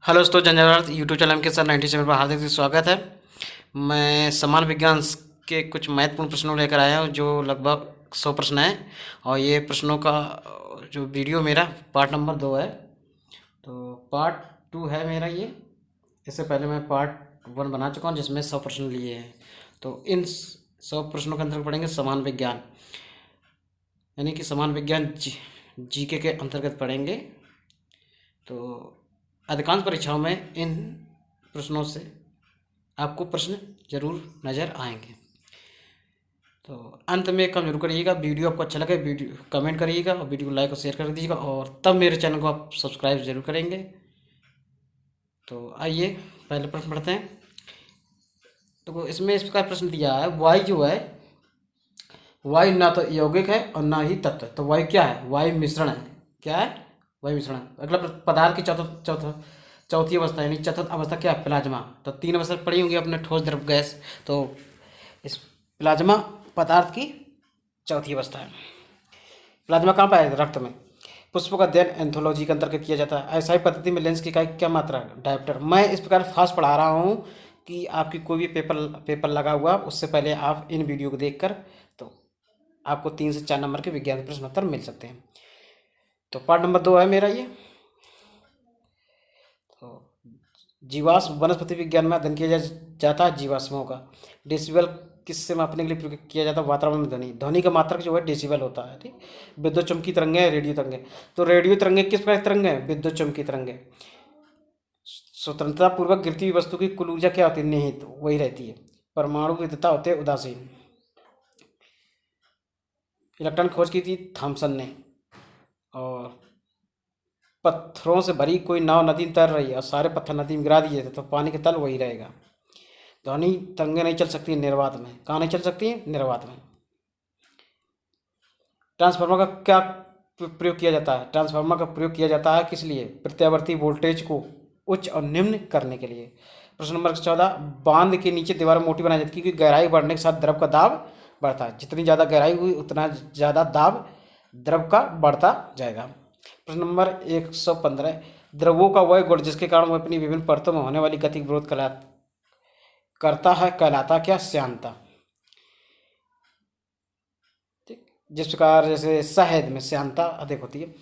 Hello दोस्तों, जंजाल YouTube channel के साथ 97 पर हार्दिक स्वागत है। मैं समान विज्ञान के कुछ महत्वपूर्ण प्रश्नों लेकर आया हूँ जो लगभग 100 प्रश्न हैं। और ये प्रश्नों का जो वीडियो मेरा पार्ट नंबर 2 है। तो पार्ट 2 है मेरा ये। इससे पहले मैं पार्ट 1 बना चुका हूँ जिसमें 100 प्रश्न लिए हैं। तो इन 100 प्रश्नों के अंतर्गत पढ़ेंगे समान विज्ञान, यानी कि समान विज्ञान जीके के अंतर्गत पढ़ेंगे। तो अधिकांश परीक्षाओं में इन प्रश्नों से आपको प्रश्न जरूर नज़र आएंगे। तो अंत में कम जरूर करिएगा। वीडियो आपको अच्छा लगे वीडियो कमेंट करिएगा और वीडियो को लाइक और शेयर कर दीजिएगा, और तब मेरे चैनल को आप सब्सक्राइब जरूर करेंगे। तो आइए पहले प्रश्न पढ़ते हैं। तो इसमें इस प्रकार प्रश्न दिया है, वायु जो है, वायु ना तो यौगिक है और ना ही तत्व। तो वायु क्या है? वायु मिश्रण है। क्या है? वायु मिश्रण। अगला पदार्थ की चौथी अवस्था यानी चतुर्थ अवस्था क्या है? प्लाज्मा। तो 3 अवस्था पड़ी होंगी अपने, ठोस, द्रव, गैस। तो इस प्लाज्मा पदार्थ की चौथी अवस्था है। प्लाज्मा कहाँ पाया जाता है? रक्त में। पुष्पों का अध्ययन एंथोलॉजी के अंतर्गत किया जाता है। ऐसा ही पद्धति में लेंस की इकाई क्या मात्रा है? डायोप्टर। मैं इस प्रकार फास्ट पढ़ा रहा हूँ कि आपकी कोई भी पेपर लगा हुआ उससे पहले आप इन वीडियो को देखकर तो आपको 3 से 4 नंबर के विज्ञान के प्रश्न उत्तर मिल सकते हैं। तो पार्ट नंबर 2 है मेरा ये। तो जीवाश्म वनस्पति विज्ञान में अध्ययन किया जाता है जीवाश्मों का। डेसिबल किससे मापने के लिए प्रयोग किया जाता है? वातावरण में ध्वनि। ध्वनि का मात्रक जो है डेसिबल होता है। ठीक। विद्युत चुम्बकीय तरंगे, रेडियो तरंगे। तो रेडियो तरंगे किस प्रकार की तरंगे? विद्युत चुम्बकीय तरंगे। स्वतंत्रता पूर्वक गिरती हुई वस्तु की कुल ऊर्जा क्या होती है? निहित, वही रहती है। परमाणु विद्युतता होते हैं उदासीन। इलेक्ट्रॉन खोज की थी थॉमसन ने। और पत्थरों से भरी कोई नाव नदी में तैर रही है और सारे पत्थर नदी में गिरा दिए थे तो पानी का तल वही रहेगा। ध्वनि तरंगे नहीं चल सकती निर्वात में। कहाँ नहीं चल सकती है? निर्वात में। ट्रांसफार्मर का क्या प्रयोग किया जाता है? ट्रांसफार्मर का प्रयोग किया जाता है किस लिए? प्रत्यावर्ती वोल्टेज को उच्च और निम्न करने के लिए। प्रश्न नंबर 14, बांध के नीचे दीवार मोटी बनाई जाती है क्योंकि गहराई बढ़ने के साथ द्रव का दाब बढ़ता है। जितनी ज़्यादा गहराई हुई उतना ज़्यादा दाब द्रव का बढ़ता जाएगा। प्रश्न नंबर 115, द्रवों का वह गुण जिसके कारण वह अपनी विभिन्न परतों में होने वाली गति का विरोध करता है कहलाता क्या? श्यानता। ठीक। जिस प्रकार जैसे शहद में श्यानता अधिक होती है।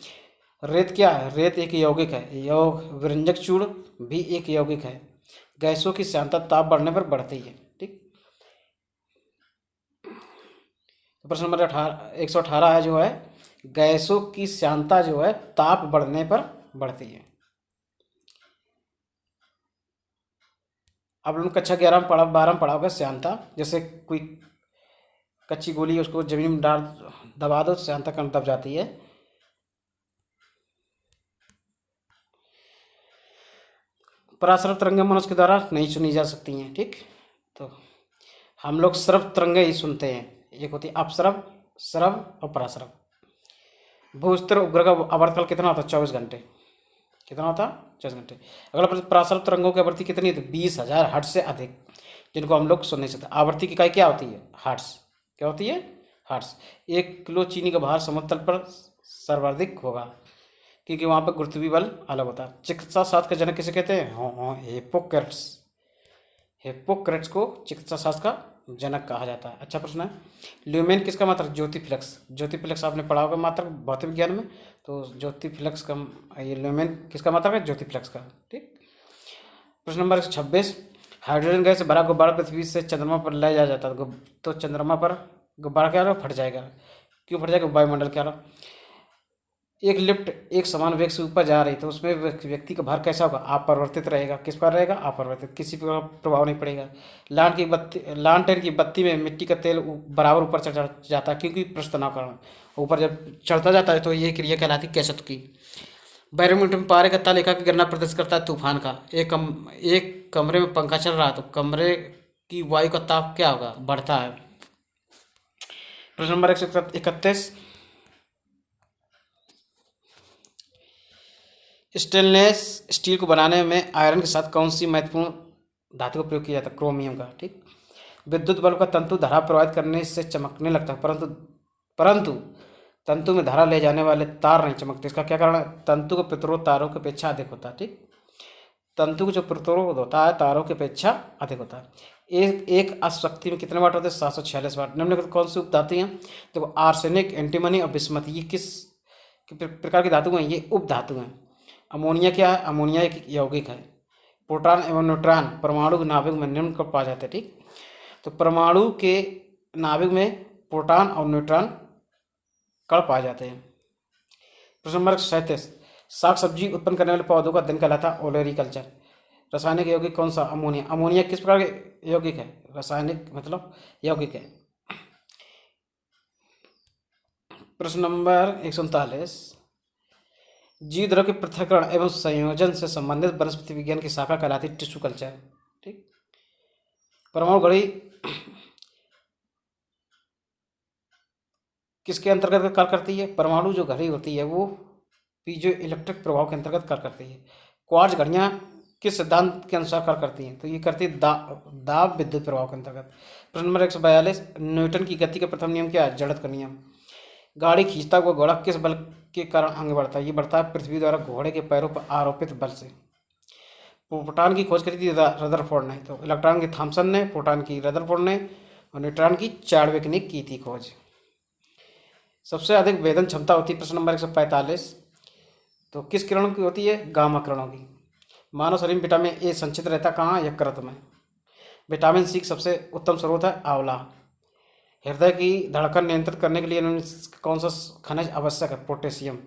रेत क्या है? रेत एक यौगिक है। विरंजक चूर्ण भी एक यौगिक है। गैसों की श्यानता ताप बढ़ने पर बढ़ती है। ठीक। तो प्रश्न नंबर 118 है जो है, गैसों की श्यानता जो है ताप बढ़ने पर बढ़ती है। आप लोग कक्षा 11 में 12 में पढ़ा होगा श्यानता। जैसे कोई कच्ची गोली है उसको जमीन में डाल दबा दो, श्यानता कम दब जाती है। पराश्रव तरंगें मनुष्य के द्वारा नहीं सुनी जा सकती हैं। ठीक। तो हम लोग श्रव तरंगें ही सुनते हैं। एक होती है अपश्रव, श्रव और पराश्रव। भूस्तर उपग्रह का आवर्तकाल कितना होता है? 24 घंटे। कितना होता है? 24 घंटे। अगला प्रश्न, पराश्रव तरंगों की आवृत्ति कितनी है? 20,000 हर्ट्ज से अधिक, जिनको हम लोग सुन नहीं सकते। आवृत्ति की इकाई क्या होती है? हर्ट्ज। क्या होती है? हर्ट्ज। 1 किलो चीनी का भार समुद्र तल पर सर्वाधिक होगा क्योंकि वहाँ पर गुरुत्वीय बल अलग होता है। चिकित्सा शास्त्र का जनक किसे कहते हैं? हिप्पोक्रेट्स। हिप्पोक्रेट्स को चिकित्सा शास्त्र का जनक कहा जाता है। अच्छा प्रश्न है। ल्यूमेन किसका मात्रक? ज्योतिफ्लेक्स। ज्योतिफ्लेक्स आपने पढ़ा होगा मात्रक भौतिक विज्ञान में। तो ज्योतिफ्लेक्स का ये ल्यूमेन किसका मात्रक है? ज्योतिफ्लेक्स का। ठीक। प्रश्न नंबर 26, हाइड्रोजन गैस से भरा गुब्बारा पृथ्वी से चंद्रमा पर ले जाया जाता है तो चंद्रमा पर गुब्बारा क्या होगा? फट जाएगा। क्यों फट जाएगा? वायुमंडल क्या होगा? एक लिफ्ट एक समान वेग से ऊपर जा रही तो उसमें व्यक्ति का भार कैसा होगा? अपरिवर्तित रहेगा। किस पर रहेगा? अपरिवर्तित, किसी पर प्रभाव नहीं पड़ेगा। लालटेन की बत्ती में मिट्टी का तेल बराबर ऊपर चढ़ जाता है क्योंकि पृष्ठ तनाव कारण। ऊपर जब चढ़ता जाता है तो ये क्रिया कहलाती है कैसत की। बैरोमीटर में पारे का ताल एकाकी गिरना प्रदर्शित करता है तूफान का। एक कमरे में पंखा चल रहा है तो कमरे की वायु का ताप क्या होगा? बढ़ता है। प्रश्न नंबर 131, स्टेनलेस स्टील को बनाने में आयरन के साथ कौन सी महत्वपूर्ण धातु का प्रयोग किया जाता है? क्रोमियम का। ठीक। विद्युत बल्ब का तंतु धारा प्रवाहित करने से चमकने लगता है परंतु तंतु में धारा ले जाने वाले तार नहीं चमकते। इसका क्या कारण है? तंतु का प्रतिरोध तारों की अपेक्षा अधिक होता है। ठीक। तंतु का जो प्रतिरोध होता है तारों की अपेक्षा अधिक होता है। एक अशक्ति में कितने वाट होते हैं? 746 वाट। निम्नलिखित कौन सी उपधातु हैं? देखो आर्सेनिक, एंटीमनी और बिस्मथ, ये किस प्रकार की धातु हैं? ये उपधातु हैं। अमोनिया क्या है? अमोनिया एक यौगिक है। प्रोटॉन एवं न्यूट्रॉन परमाणु के नाभिक में निम्न कब पाए जाते हैं? ठीक, तो परमाणु के नाभिक में प्रोटॉन और न्यूट्रॉन कण पाए जाते हैं। प्रश्न नंबर 37, साग सब्जी उत्पन्न करने वाले पौधों का दिन कहलाता है ओलेरीकल्चर। रासायनिक यौगिक कौन सा? अमोनिया। अमोनिया किस प्रकार के यौगिक है? रासायनिक मतलब यौगिक है। प्रश्न नंबर 139, जीव द्रव के पृथक्करण एवं संयोजन से संबंधित वनस्पति विज्ञान की शाखा कहलाती है टिश्यू कल्चर। ठीक, परमाणु घड़ी किसके अंतर्गत कार्य करती है? परमाणु जो घड़ी होती है वो पीजो इलेक्ट्रिक प्रभाव के अंतर्गत कार्य करती है। क्वार्ट्ज घड़ियां किस सिद्धांत के अनुसार कार्य करती हैं? तो ये करती है दाब विद्युत प्रभाव के अंतर्गत। प्रश्न नंबर 142, न्यूटन की गति का प्रथम नियम क्या है? जड़त्व का नियम। गाड़ी खींचता हुआ घोड़ा किस बल के कारण आगे बढ़ता है? ये बढ़ता है पृथ्वी द्वारा घोड़े के पैरों पर आरोपित बल से। प्रोटॉन की खोज करी थी रदरफोर्ड ने, तो इलेक्ट्रॉन की थॉमसन ने, प्रोटॉन की रदरफोर्ड ने और न्यूट्रॉन की चार्विक ने की थी खोज। सबसे अधिक वेदन क्षमता होती है प्रश्न नंबर 145, तो किस किरणों की होती है? गामा किरणों की। मानव शरीर में विटामिन ए संचित रहता कहाँ? यकृत में। विटामिन सी सबसे उत्तम स्रोत है आंवला। हृदय की धड़कन नियंत्रित करने के लिए कौन सा खनिज आवश्यक है? पोटेशियम।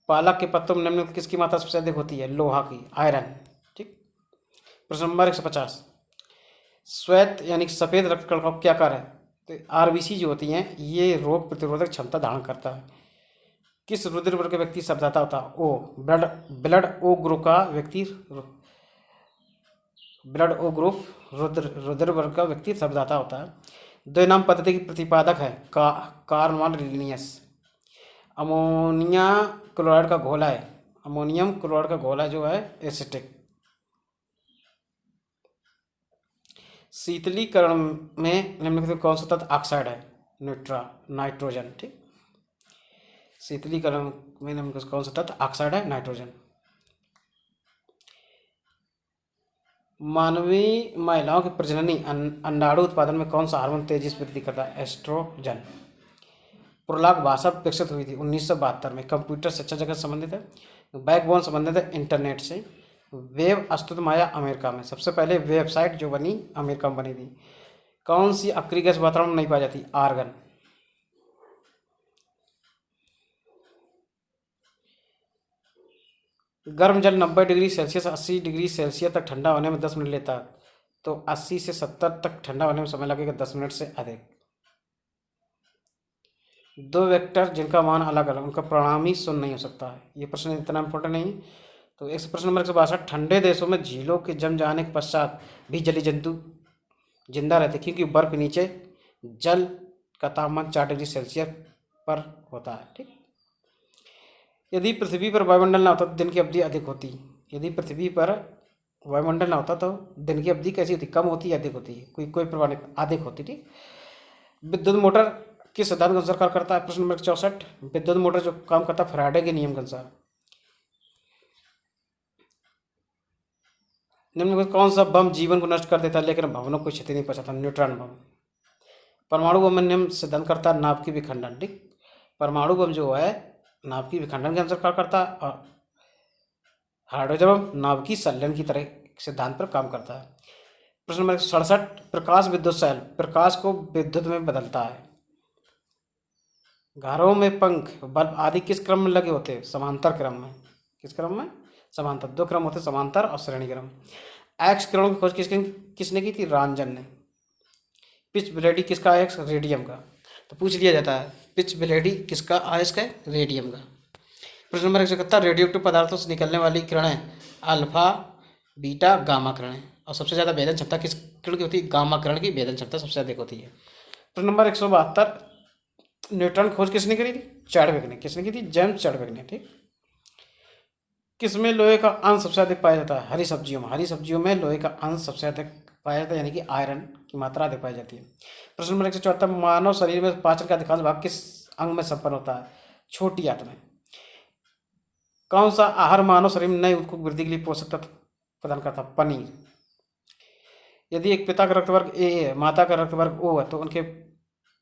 पालक के पत्तों में निम्नलिखित किसकी मात्रा सबसे अधिक होती है? लोहा की, आयरन। ठीक, प्रश्न नंबर 150, श्वेत यानी सफेद रक्त कण का क्या कार्य है? तो आरबीसी जो होती हैं ये रोग प्रतिरोधक क्षमता धारण करता है। किस रुधिर वर्ग का व्यक्ति शब्ददाता होता है? ओ। ब्लड ओ ग्रुप का व्यक्ति, ब्लड ओ ग्रुप रुधिर वर्ग का व्यक्ति शब्ददाता होता है। द्विनाम पद्धति की प्रतिपादक है Carl von Linnaeus. Ammonia chloride का घोला है, अमोनियम क्लोराइड का घोला जो है एसिटिक। शीतलीकरण में निम्नलिखित कौन सा तत्व ऑक्साइड है? नाइट्रोजन। ठीक, शीतलीकरण में निम्नलिखित कौन सा तत्व ऑक्साइड है? नाइट्रोजन। मानवीय महिलाओं की प्रजननी अंडाणु उत्पादन में कौन सा हार्मोन तेजी से वृद्धि करता है? एस्ट्रोजन। पुरलाक भाषा विकसित हुई थी 1972 में। कंप्यूटर शिक्षा जगत संबंधित है। बैकबोन संबंधित है इंटरनेट से। वेब अस्तित्व आया अमेरिका में। सबसे पहले वेबसाइट जो बनी अमेरिका में बनी थी। कौन सी अक्रिय गैस वातावरण में नहीं पाई जाती? आर्गन। गर्म जल 90 डिग्री सेल्सियस 80 डिग्री सेल्सियस तक ठंडा होने में 10 मिनट लेता है, तो 80 से 70 तक ठंडा होने में समय लगेगा 10 मिनट से अधिक। दो वेक्टर जिनका मान अलग अलग उनका परिणाम ही शून्य नहीं हो सकता है। ये प्रश्न इतना इंपॉर्टेंट नहीं। तो एक प्रश्न नंबर 162, ठंडे देशों में झीलों के जम जाने के पश्चात भी जलीय जंतु जिंदा रहते क्योंकि बर्फ के नीचे जल का तापमान 4 डिग्री सेल्सियस पर होता है। ठीक, यदि पृथ्वी पर वायुमंडल ना होता तो दिन की अवधि अधिक होती। यदि पृथ्वी पर वायुमंडल ना होता तो दिन की अवधि कैसी होती? कम होती या अधिक होती? कोई प्रभाव नहीं, अधिक होती। ठीक, विद्युत मोटर किस सिद्धांत के अनुसार कार्य करता है? प्रश्न नंबर 64, विद्युत मोटर जो काम करता है फैराडे के नियम के अनुसार। निम्न में कौन सा बम जीवन को नष्ट कर देता है लेकिन भवनों को क्षति नहीं पहुंचाता? न्यूट्रॉन बम। परमाणु बम में निम्न सिद्धांत करता है नाभिक विखंडन। ठीक, परमाणु बम जो है नाभिक विखंडन के अनुसार कार्य करता है और हाइड्रोजन बम नाभिकीय संलयन की तरह सिद्धांत पर काम करता है। प्रश्न नंबर 67, प्रकाश विद्युत सेल प्रकाश को विद्युत में बदलता है। घरों में पंख बल्ब आदि किस क्रम में लगे होते हैं? समांतर क्रम में। किस क्रम में? समांतर। दो क्रम होते हैं, समांतर और श्रेणी क्रम। एक्स किरणों की खोज किसने की थी? रांजन ने। पिच ब्लेडी किसका? एक्स रेडियम का। तो पूछ लिया जाता है पिच ब्लेडी किसका? आयस्क का, रेडियम का। प्रश्न नंबर 171, रेडियो एक्टिव पदार्थों से निकलने वाली किरणें अल्फा बीटा गामा किरणें, और सबसे ज़्यादा भेदन क्षमता किस किरण की होती है? गामा किरण की भेदन क्षमता सबसे अधिक होती है। प्रश्न नंबर 172, न्यूट्रॉन खोज किसने करी थी? चार्विक ने। किसने की थी? जेम्स चार्विक ने। ठीक, किसमें लोहे का अंश सबसे अधिक पाया जाता है? हरी सब्जियों में। हरी सब्जियों में लोहे का अंश सबसे अधिक पाया जाता है, यानी कि आयरन की मात्रा अधिक पाई जाती है। प्रश्न नंबर 174, मानव शरीर में पाचन का अधिकांश भाग किस अंग में संपन्न होता है? छोटी आंत में। कौन सा आहार मानव शरीर में नई उत्तक वृद्धि के लिए पोषक तत्व प्रदान करता है? पनीर। यदि एक पिता का रक्त वर्ग ए है, माता का रक्त वर्ग ओ है, तो उनके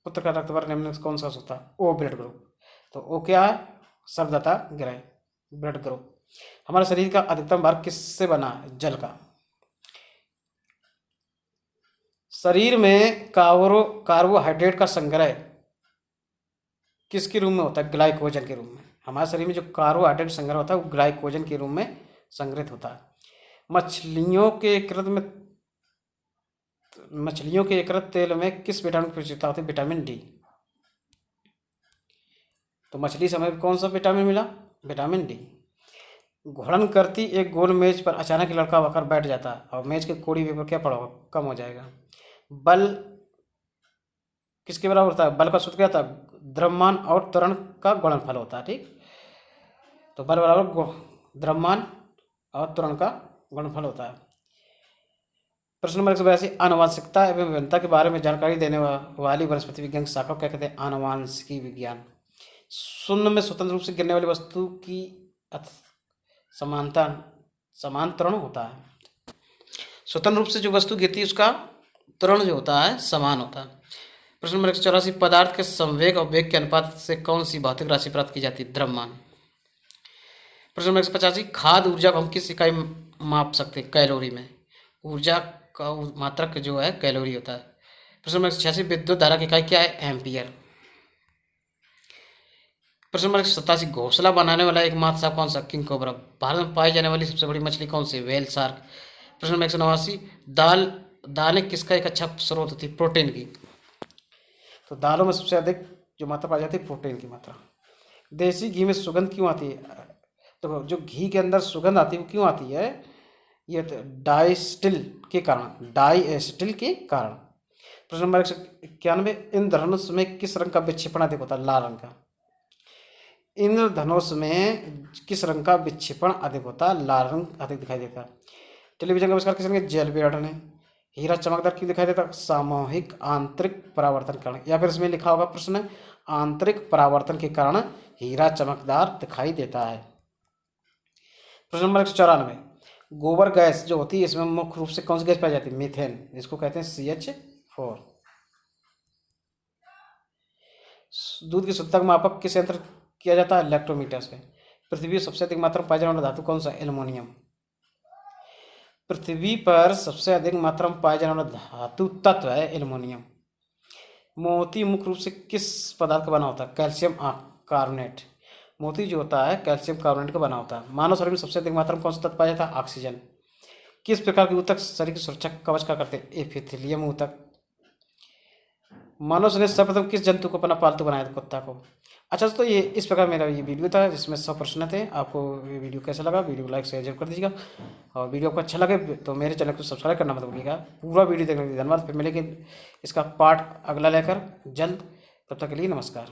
पुत्र का रक्त वर्ग निम्न में से कौन सा हो सकता है? O blood group. तो ओ क्या है? सर्वदाता ग्रह, ब्लड ग्रुप। हमारे शरीर का अधिकतम भाग किससे बना है? जल का। शरीर में कार्बोहाइड्रेट का संग्रह किसके रूप में होता है? ग्लाइकोजन के रूप में। हमारे शरीर में जो कार्बोहाइड्रेट संग्रह होता है वो ग्लाइकोजन के रूप में संग्रहित होता है। मछलियों के यकृत तेल में किस विटामिन की प्रचुरता होती है? Vitamin D. तो मछली से हमें कौन सा विटामिन मिला? Vitamin D. घुड़न करती एक गोल मेज पर अचानक ही लड़का आकर बैठ जाता है और मेज के कोड़ी पर क्या पड़ा होगा? कम हो जाएगा। बल किसके बराबर होता है? बल का सूत्र क्या था? द्रव्यमान और त्वरण का गुणनफल होता है। ठीक, तो बल बराबर द्रव्यमान और त्वरण का गुणनफल होता है। प्रश्न नंबर 182, आनुवंशिकता एवं विभिन्नता के बारे में जानकारी देने वाली वनस्पति विज्ञान की शाखा को क्या कहते हैं? आनुवंशिकी विज्ञान। शून्य में स्वतंत्र रूप से गिरने वाली वस्तु की समांतरण होता है। स्वतंत्र रूप से जो वस्तु गिरती है उसका त्वरण जो होता है समान होता है। प्रश्न नंबर 184, पदार्थ के संवेग और वेग के अनुपात से कौन सी भौतिक राशि प्राप्त की जाती है? द्रव्यमान। प्रश्न नंबर 185, खाद्य ऊर्जा को हम किस इकाई में माप सकते हैं? कैलोरी में। ऊर्जा का मात्रक जो है कैलोरी होता है। प्रश्न नंबर 186, विद्युत धारा की इकाई क्या है? एम्पियर। प्रश्न नंबर 187, घोंसला बनाने वाला एकमात्र सांप कौन सा? King cobra. भारत में पाई जाने वाली सबसे बड़ी मछली कौन सी? Whale shark. प्रश्न नंबर 189, दालें किसका एक अच्छा स्रोत होती है? प्रोटीन की। तो दालों में सबसे अधिक जो मात्रा पाई जाती है प्रोटीन की मात्रा। देसी घी में सुगंध क्यों आती है? तो जो घी के अंदर सुगंध आती है वो क्यों आती है? ये डाइस्टिल के कारण। प्रश्न नंबर 191, इंद्रधनुष में किस रंग का विक्षेपण अधिक होता है? लाल रंग का। इंद्रधनुष में किस रंग का विक्षेपण अधिक होता है? लाल रंग अधिक दिखाई देता है। टेलीविजन का आविष्कार किसने किया? जेल बेयर्ड ने। हीरा चमकदार क्यों दिखाई देता? सामूहिक आंतरिक परावर्तन के कारण। या फिर इसमें लिखा होगा प्रश्न, आंतरिक परावर्तन के कारण हीरा चमकदार दिखाई देता है। प्रश्न नंबर 194, गोबर गैस जो होती है इसमें मुख्य रूप से कौन सी गैस पाई जाती है? मीथेन, जिसको कहते हैं CH4। दूध की शुद्धता का मापक किस यंत्र किया जाता है? लैक्टोमीटर से। पृथ्वी पर सबसे अधिक मात्रा में पाई जाने वाला धातु कौन सा? एल्युमिनियम। पृथ्वी पर सबसे अधिक मात्रा में पाया जाने वाला धातु तत्व है एल्युमिनियम। मोती मुख्य रूप से किस पदार्थ का बना होता है? Calcium carbonate. मोती जो होता है कैल्शियम कार्बोनेट का बना होता है। मानव शरीर में सबसे अधिक मात्रा में कौन सा तत्व पाया जाता है? ऑक्सीजन। किस प्रकार के ऊतक शरीर की सुरक्षा कवच का करते हैं? एपिथेलियम ऊतक। मनुष्य ने सर्वप्रथम किस जंतु को अपना पालतू बनाया था? कुत्ता को। अच्छा दोस्तों, ये इस प्रकार मेरा ये वीडियो था जिसमें 100 प्रश्न थे। आपको ये वीडियो कैसा लगा? वीडियो को लाइक शेयर जरूर कर दीजिएगा और वीडियो को अच्छा लगे तो मेरे चैनल को सब्सक्राइब करना मत भूलिएगा। पूरा वीडियो देखने के लिए धन्यवाद। फिर मिलेंगे इसका पार्ट अगला लेकर जल्द। तब तक के लिए नमस्कार।